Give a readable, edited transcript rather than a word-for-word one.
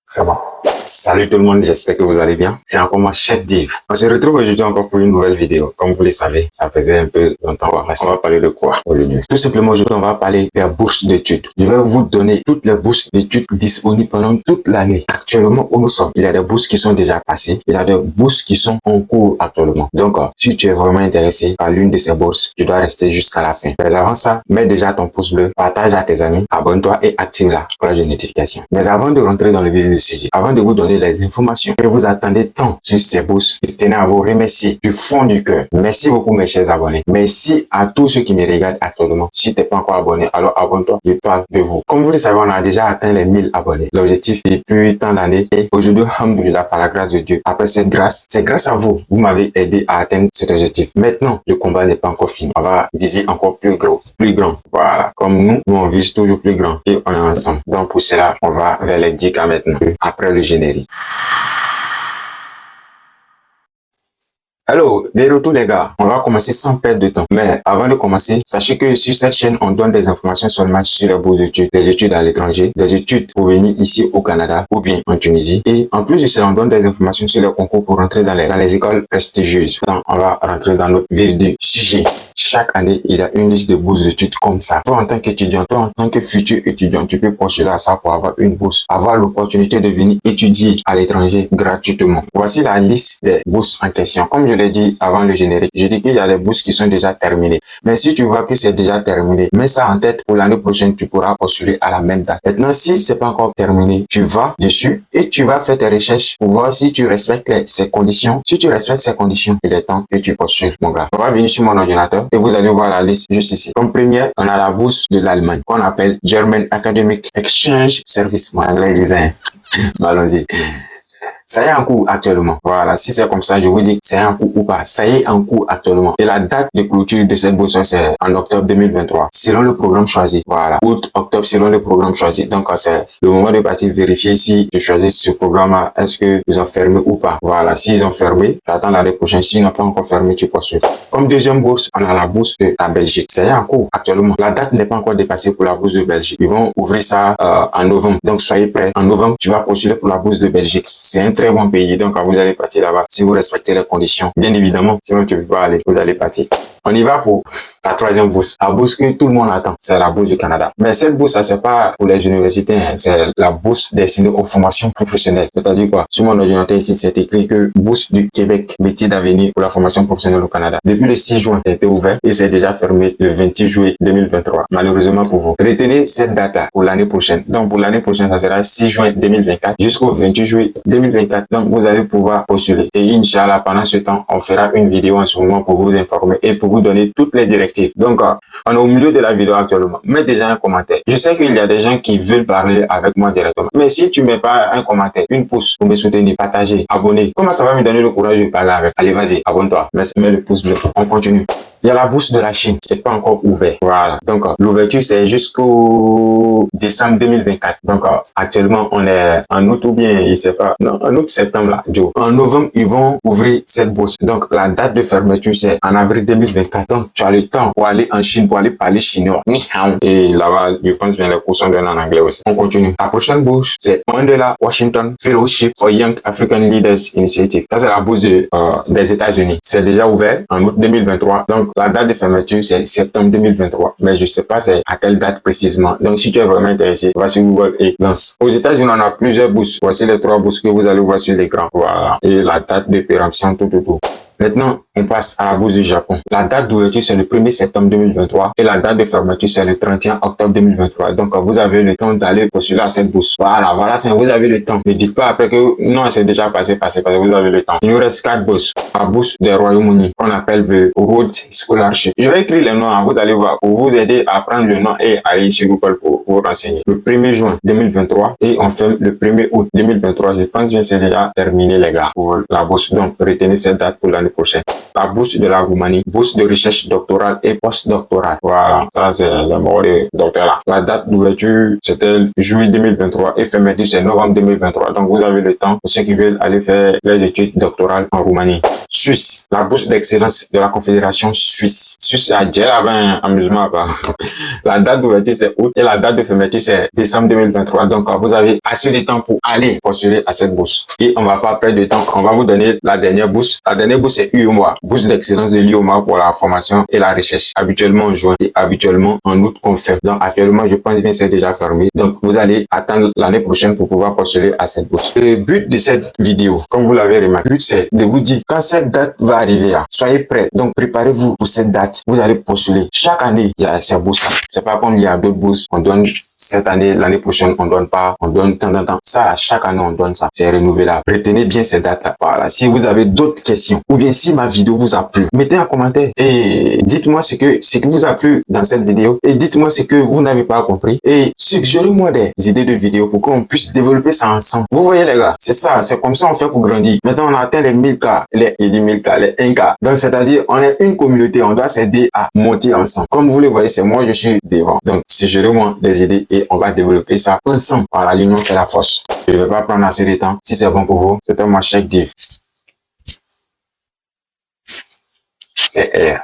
C'est bon. Salut tout le monde, j'espère que vous allez bien. C'est encore moi, Chef Div. On se retrouve aujourd'hui encore pour une nouvelle vidéo. Comme vous le savez, ça faisait un peu longtemps. On va parler de quoi aujourd'hui? Tout simplement, aujourd'hui, on va parler des bourses d'études. Je vais vous donner toutes les bourses d'études disponibles pendant toute l'année. Actuellement, où nous sommes, il y a des bourses qui sont déjà passées. Il y a des bourses qui sont en cours actuellement. Donc, si tu es vraiment intéressé par l'une de ces bourses, tu dois rester jusqu'à la fin. Mais avant ça, mets déjà ton pouce bleu, partage à tes amis, abonne-toi et active la cloche de notification. Mais avant de rentrer dans le vif du sujet, avant de vous donner les informations que vous attendez tant sur ces bourses, je tenais à vous remercier du fond du cœur. Merci beaucoup mes chers abonnés. Merci à tous ceux qui me regardent actuellement. Si tu n'es pas encore abonné, alors abonne-toi, je parle de vous. Comme vous le savez, on a déjà atteint les 1000 abonnés. L'objectif depuis tant d'années et aujourd'hui, alhamdoulilah, par la grâce de Dieu. Après cette grâce, c'est grâce à vous. Vous m'avez aidé à atteindre cet objectif. Maintenant, le combat n'est pas encore fini. On va viser encore plus gros, plus grand. Voilà. Comme nous on vise toujours plus grand et on est ensemble. Donc pour cela, on va vers les 10K maintenant, après le générique. Hello, de retour les gars, on va commencer sans perdre de temps. Mais avant de commencer, sachez que sur cette chaîne, on donne des informations seulement sur les bourses d'études, des études à l'étranger, des études pour venir ici au Canada ou bien en Tunisie. Et en plus de cela, on donne des informations sur les concours pour rentrer dans les écoles prestigieuses. Donc, on va rentrer dans notre vif du sujet. Chaque année, il y a une liste de bourses d'études comme ça. Toi, en tant qu'étudiant, toi, en tant que futur étudiant, tu peux postuler à ça pour avoir une bourse, avoir l'opportunité de venir étudier à l'étranger gratuitement. Voici la liste des bourses en question. Comme je l'ai dit avant le générique, je dis qu'il y a des bourses qui sont déjà terminées. Mais si tu vois que c'est déjà terminé, mets ça en tête pour l'année prochaine, tu pourras postuler à la même date. Maintenant, si c'est pas encore terminé, tu vas dessus et tu vas faire tes recherches pour voir si tu respectes ces conditions. Si tu respectes ces conditions, il est temps que tu postules, mon gars. On va venir sur mon ordinateur et vous allez voir la liste juste ici. Comme première, on a la bourse de l'Allemagne qu'on appelle German Academic Exchange Service. Mon anglais disait. Allons-y. Ça y est en cours actuellement. Voilà, si c'est comme ça, je vous dis c'est en cours ou pas. Ça y est en cours actuellement. Et la date de clôture de cette bourse, c'est en octobre 2023. Selon le programme choisi. Voilà. Août, octobre, selon le programme choisi. Donc, c'est le moment de partir vérifier si je choisis ce programme-là. Est-ce qu'ils ont fermé ou pas? Voilà. S'ils ont fermé, j'attends l'année prochaine. S'ils n'ont pas encore fermé, tu postules. Comme deuxième bourse, on a la bourse de la Belgique. Ça y est en cours actuellement. La date n'est pas encore dépassée pour la bourse de Belgique. Ils vont ouvrir ça en novembre. Donc, soyez prêts. En novembre, tu vas postuler pour la bourse de Belgique. C'est un très bon pays, donc quand vous allez partir là-bas, si vous respectez les conditions, bien évidemment, sinon tu ne peux pas aller, vous allez partir. On y va pour la troisième bourse. La bourse que tout le monde attend, c'est la bourse du Canada. Mais cette bourse, ça c'est pas pour les universités, hein. C'est la bourse destinée aux formations professionnelles. C'est-à-dire quoi? Sur mon ordinateur ici, c'est écrit que bourse du Québec, métier d'avenir pour la formation professionnelle au Canada. Depuis le 6 juin, ça a été ouvert et c'est déjà fermé le 28 juillet 2023. Malheureusement pour vous. Retenez cette date pour l'année prochaine. Donc pour l'année prochaine, ça sera 6 juin 2024 jusqu'au 28 juillet 2024. Donc vous allez pouvoir postuler. Et Inch'Allah, pendant ce temps, on fera une vidéo en ce moment pour vous informer et pour vous donner toutes les directives. Donc, on est au milieu de la vidéo actuellement. Mets déjà un commentaire. Je sais qu'il y a des gens qui veulent parler avec moi directement. Mais si tu mets pas un commentaire, une pouce pour me soutenir, partager, abonner, comment ça va me donner le courage de parler avec? Allez, vas-y, abonne-toi. Mets le pouce bleu. On continue. Il y a la bourse de la Chine. C'est pas encore ouvert. Voilà. Donc, l'ouverture, c'est jusqu'au décembre 2024. Donc, actuellement, on est en août ou bien, il sait pas. Non, en août, septembre, là, Joe. En novembre, ils vont ouvrir cette bourse. Donc, la date de fermeture, c'est en avril 2024. Donc, tu as le temps pour aller en Chine, pour aller parler chinois. Ni hao. Et là-bas, je pense bien les cours sont donnés en anglais aussi. On continue. La prochaine bourse, c'est Mandela Washington Fellowship for Young African Leaders Initiative. Ça, c'est la bourse des États-Unis. C'est déjà ouvert en août 2023. Donc, la date de fermeture, c'est septembre 2023. Mais je sais pas c'est à quelle date précisément. Donc, si tu es vraiment intéressé, va sur Google et lance. Aux États-Unis, on a plusieurs bourses. Voici les 3 bourses que vous allez voir sur l'écran. Voilà. Et la date de péremption, tout. Maintenant, on passe à la bourse du Japon. La date d'ouverture, c'est le 1er septembre 2023 et la date de fermeture, c'est le 31 octobre 2023. Donc, vous avez le temps d'aller postuler à cette bourse. Voilà, vous avez le temps. Ne dites pas après que non, c'est déjà passé, parce que vous avez le temps. Il nous reste 4 bourses. La bourse des Royaumes-Unis, qu'on appelle le Rhodes Scholarship. Je vais écrire les noms, hein, vous allez voir, pour vous aider à prendre le nom et aller sur Google pour vous renseigner. Le 1er juin 2023 et on ferme le 1er août 2023. Je pense bien c'est déjà terminé, les gars, pour la bourse. Donc, retenez cette date pour l'année prochaine. la bourse de la Roumanie, bourse de recherche doctorale et post-doctorale. Voilà, ça c'est le mot de docteur là. La date d'ouverture, c'était juillet 2023 et fermeture, c'est novembre 2023. Donc, vous avez le temps pour ceux qui veulent aller faire les études doctorales en Roumanie. Suisse, la bourse d'excellence de la Confédération suisse. Suisse, a déjà un amusement. La date d'ouverture, c'est août et la date de fermeture, c'est décembre 2023. Donc, vous avez assez de temps pour aller postuler à cette bourse. Et on va pas perdre de temps. On va vous donner la dernière bourse. La dernière bourse, c'est UOMA. Bourse d'excellence de l'UOMA pour la formation et la recherche. Habituellement en juin et habituellement en août qu'on fait. Donc, actuellement, je pense bien que c'est déjà fermé. Donc, vous allez attendre l'année prochaine pour pouvoir postuler à cette bourse. Le but de cette vidéo, comme vous l'avez remarqué, le but, c'est de vous dire quand cette date va arriver, soyez prêts. Donc, préparez-vous pour cette date. Vous allez postuler. Chaque année, il y a ces bourses. C'est pas comme il y a d'autres bourses. On donne cette année, l'année prochaine, on donne pas. On donne tant. Ça, chaque année, on donne ça. C'est renouvelable. Retenez bien ces dates-là. Voilà. Si vous avez d'autres questions, ou bien si ma vidéo vous a plu, mettez un commentaire et dites-moi ce que vous a plu dans cette vidéo et dites-moi ce que vous n'avez pas compris et suggérez-moi des idées de vidéos pour qu'on puisse développer ça ensemble. Vous voyez les gars, c'est ça, c'est comme ça on fait pour grandir. Maintenant, on a atteint les 1000K, les 1000K, les 1K. Donc, c'est-à-dire, on est une communauté, on doit s'aider à monter ensemble. Comme vous le voyez, c'est moi, je suis devant. Donc, suggérez-moi des idées et on va développer ça ensemble. Voilà, l'union fait la force. Je ne vais pas prendre assez de temps. Si c'est bon pour vous, c'était moi, Cheikh Div. C'est R.